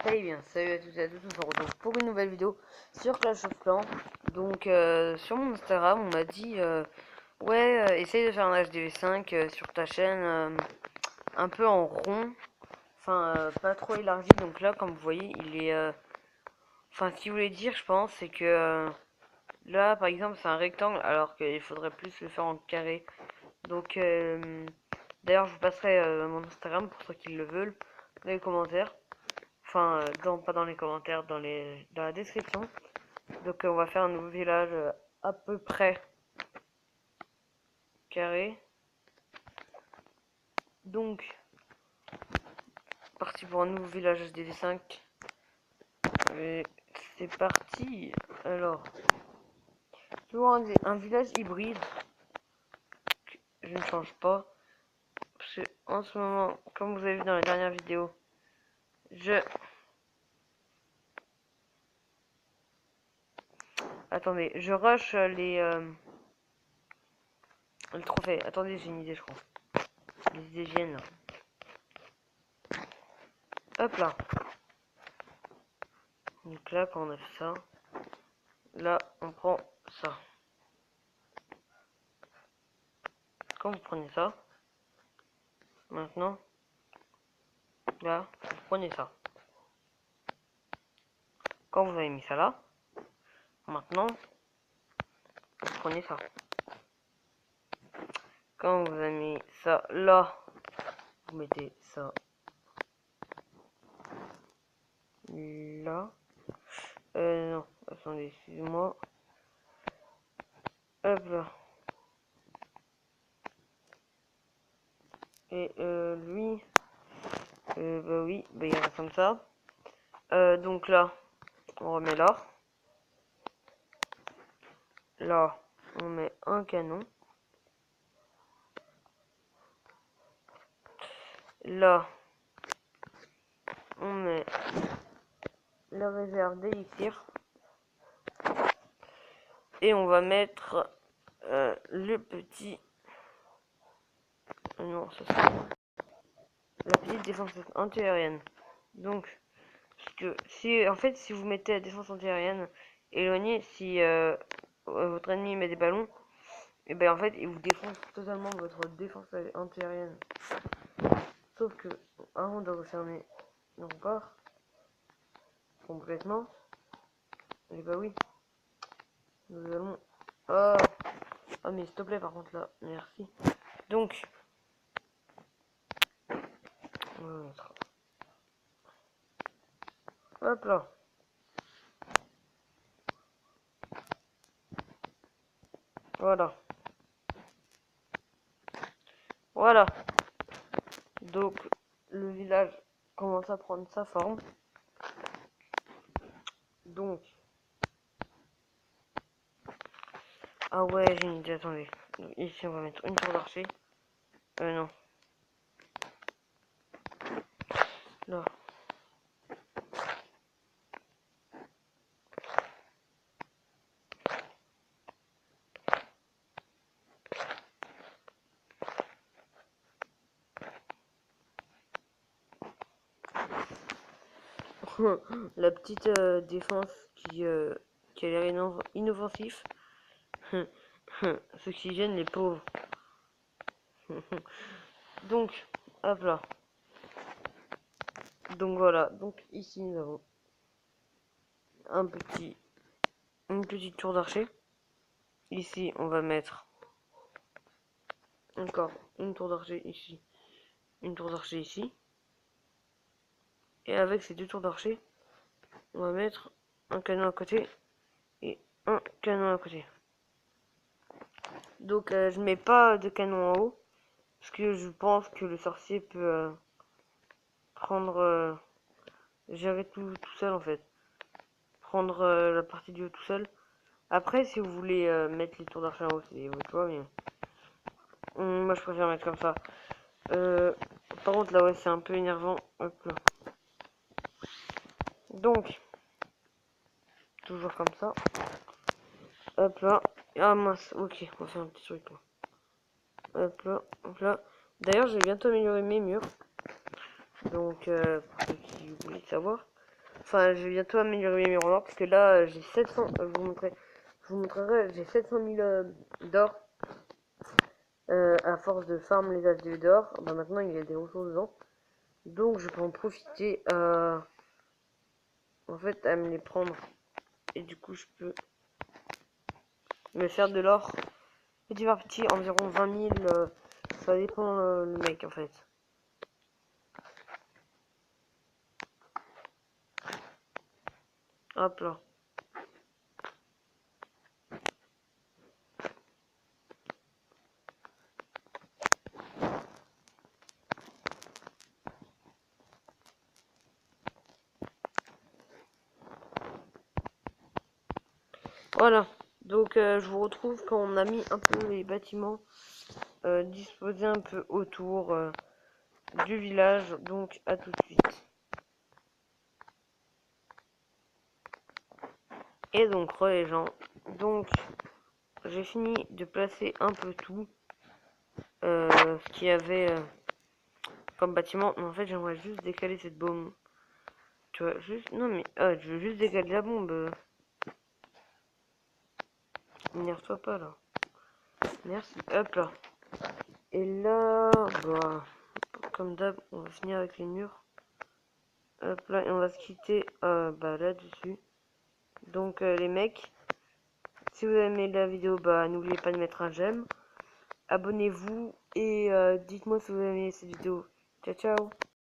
Bien, salut à toutes et à tous, on se retrouve pour une nouvelle vidéo sur Clash of Clans. Donc sur mon Instagram on m'a dit ouais essaye de faire un HDV5 sur ta chaîne un peu en rond, enfin pas trop élargi. Donc là comme vous voyez il est enfin ce qu'il voulait dire je pense c'est que là par exemple c'est un rectangle alors qu'il faudrait plus le faire en carré. Donc d'ailleurs je vous passerai mon Instagram pour ceux qui le veulent dans les commentaires. Enfin, pas dans les commentaires, dans la description. Donc on va faire un nouveau village à peu près carré. Donc, parti pour un nouveau village SDV5. Et c'est parti. Alors, toujours un village hybride. Je ne change pas. Parce que en ce moment, comme vous avez vu dans la dernière vidéo, Attendez, je rush le trophée. Attendez, j'ai une idée, je crois. Les idées viennent là. Hop là. Donc là, quand on a fait ça, là, on prend ça. Quand vous prenez ça, maintenant, là, vous prenez ça. Quand vous avez mis ça là, maintenant, vous prenez ça. Quand vous avez mis ça là, vous mettez ça là. Non, attendez, excusez-moi. Hop là. Et lui, bah oui, bah il reste comme ça. Donc là, on remet là. Là, on met un canon. Là, on met la réserve d'élixir. Et on va mettre le petit... Non, ça c'est la petite défense antiaérienne. Donc, parce que si, en fait, si vous mettez la défense antiaérienne éloignée, si votre ennemi met des ballons, et ben en fait, il vous défonce totalement votre défense antiaérienne. Sauf que avant de refermer le rempart complètement, et bah oui, nous allons. Oh, oh mais s'il te plaît, par contre là, merci. Donc, on va mettre. Hop là. Voilà. Voilà. Donc, le village commence à prendre sa forme. Donc. Ah ouais, j'ai une idée, attendez. Donc, ici, on va mettre une tour d'archer. Non. Là. La petite défense qui a l'air inoffensif. Ce qui gêne les pauvres. Donc, hop là. Donc voilà. Donc ici, nous avons une petite tour d'archer. Ici, on va mettre encore une tour d'archer ici. Une tour d'archer ici. Et avec ces deux tours d'archer, on va mettre un canon à côté et un canon à côté. Donc je mets pas de canon en haut parce que je pense que le sorcier peut prendre gérer tout seul en fait. Prendre la partie du haut tout seul. Après si vous voulez mettre les tours d'archer en haut, c'est votre choix, mais moi je préfère mettre comme ça. Par contre là ouais c'est un peu énervant. Hop là. Donc toujours comme ça. Hop là. Ah mince, ok, on va faire un petit truc là. Hop là, hop là. D'ailleurs, je vais bientôt améliorer mes murs. Donc, pour ceux qui voulaient savoir. Enfin, je vais bientôt améliorer mes murs en or parce que là, j'ai 700. Je vous montrerai, j'ai 700 000 d'or. À force de farm les HDV d'or, bah maintenant il y a des ressources dedans. Donc je peux en profiter en fait à me les prendre. Et du coup je peux me faire de l'or petit par petit, environ 20 000. Ça dépend le mec en fait. Hop là. Voilà. Donc je vous retrouve quand on a mis un peu les bâtiments disposés un peu autour du village. Donc à tout de suite. Et donc les gens. Donc j'ai fini de placer un peu tout ce qu'il y avait comme bâtiment. Mais en fait j'aimerais juste décaler cette bombe. Tu vois, juste... Non mais... Ah, je veux juste décaler la bombe. Énerve-toi pas là. Merci. Hop là. Et là... Bah... Comme d'hab, on va finir avec les murs. Hop là, et on va se quitter bah, là-dessus. Donc les mecs, si vous avez aimé la vidéo, bah n'oubliez pas de mettre un j'aime. Abonnez-vous et dites-moi si vous avez aimé cette vidéo. Ciao ciao.